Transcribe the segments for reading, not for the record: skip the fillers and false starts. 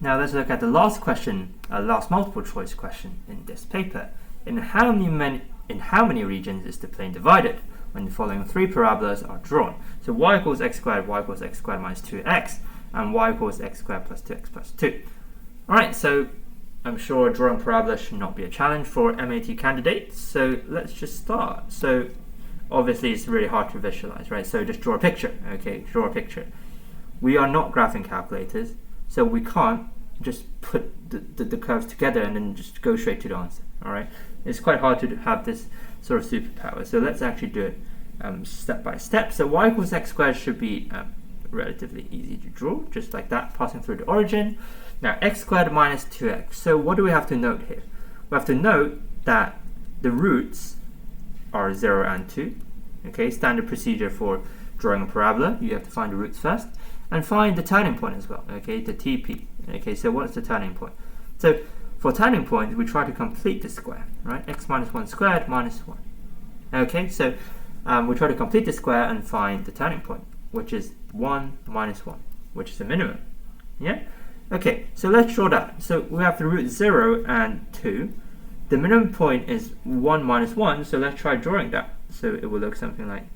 Now let's look at the last question, last multiple choice question in this paper. In how many regions is the plane divided when the following three parabolas are drawn? So y equals x squared minus 2x, and y equals x squared plus 2x plus 2. Alright, so I'm sure drawing parabolas should not be a challenge for MAT candidates, so let's just start. So obviously it's really hard to visualize, right? So just draw a picture, okay, draw a picture. We are not graphing calculators, so we can't just put the curves together and then just go straight to the answer, alright? It's quite hard to have this sort of superpower, so let's actually do it step by step. So y equals x squared should be relatively easy to draw, just like that, passing through the origin. Now x squared minus 2x. So what do we have to note here? We have to note that the roots are 0 and 2. Okay, standard procedure for drawing a parabola. You have to find the roots first and find the turning point as well. Okay, the TP. Okay, so what's the turning point? So for turning point, we try to complete the square, right? X minus 1 squared minus 1. Okay, so we try to complete the square and find the turning point, which is 1 minus 1, which is the minimum. Yeah? Okay, so let's draw that. So we have the root 0 and 2. The minimum point is 1 minus 1, so let's try drawing that. So it will look something like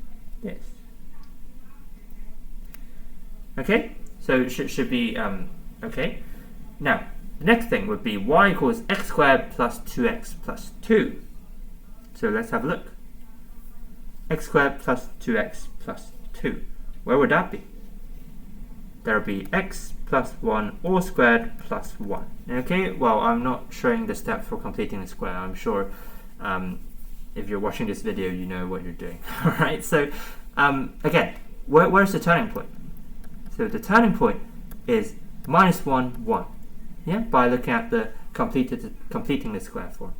this. Okay, so it should be okay. Now, the next thing would be y equals x squared plus 2x plus 2. So let's have a look. X squared plus 2x plus 2. Where would that be? There would be x plus 1 all squared plus 1. Okay, well, I'm not showing the step for completing the square. I'm sure if you're watching this video, you know what you're doing. Alright, so again, where's the turning point? So the turning point is minus 1, 1. Yeah, by looking at the completing the square form.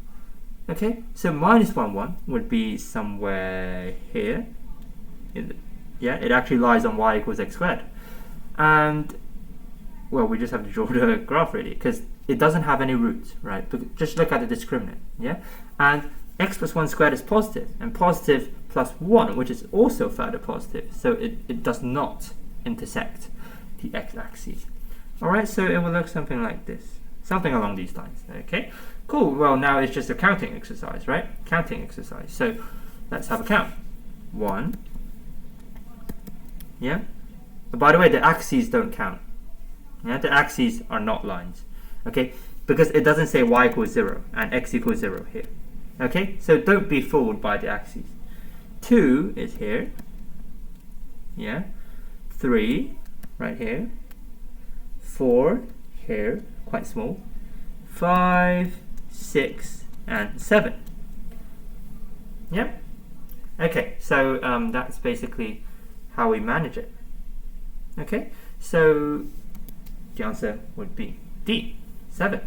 Okay, so minus 1, 1 would be somewhere here. Yeah, it actually lies on y equals x squared. And, well, we just have to draw the graph really, because it doesn't have any roots, right? But just look at the discriminant, yeah? And x plus 1 squared is positive, and positive plus 1, which is also further positive. So it does not intersect the x-axis. Alright, so it will look something like this. Something along these lines, okay? Cool, well now it's just a counting exercise, right? Counting exercise. So let's have a count. 1. Yeah? But by the way, the axes don't count. Yeah, the axes are not lines. Okay? Because it doesn't say y equals 0 and x equals 0 here. Okay? So don't be fooled by the axes. 2 is here. Yeah? 3 right here. 4 here, quite small. 5, 6, and 7. Yep. Okay, so that's basically how we manage it. Okay, so the answer would be D, 7.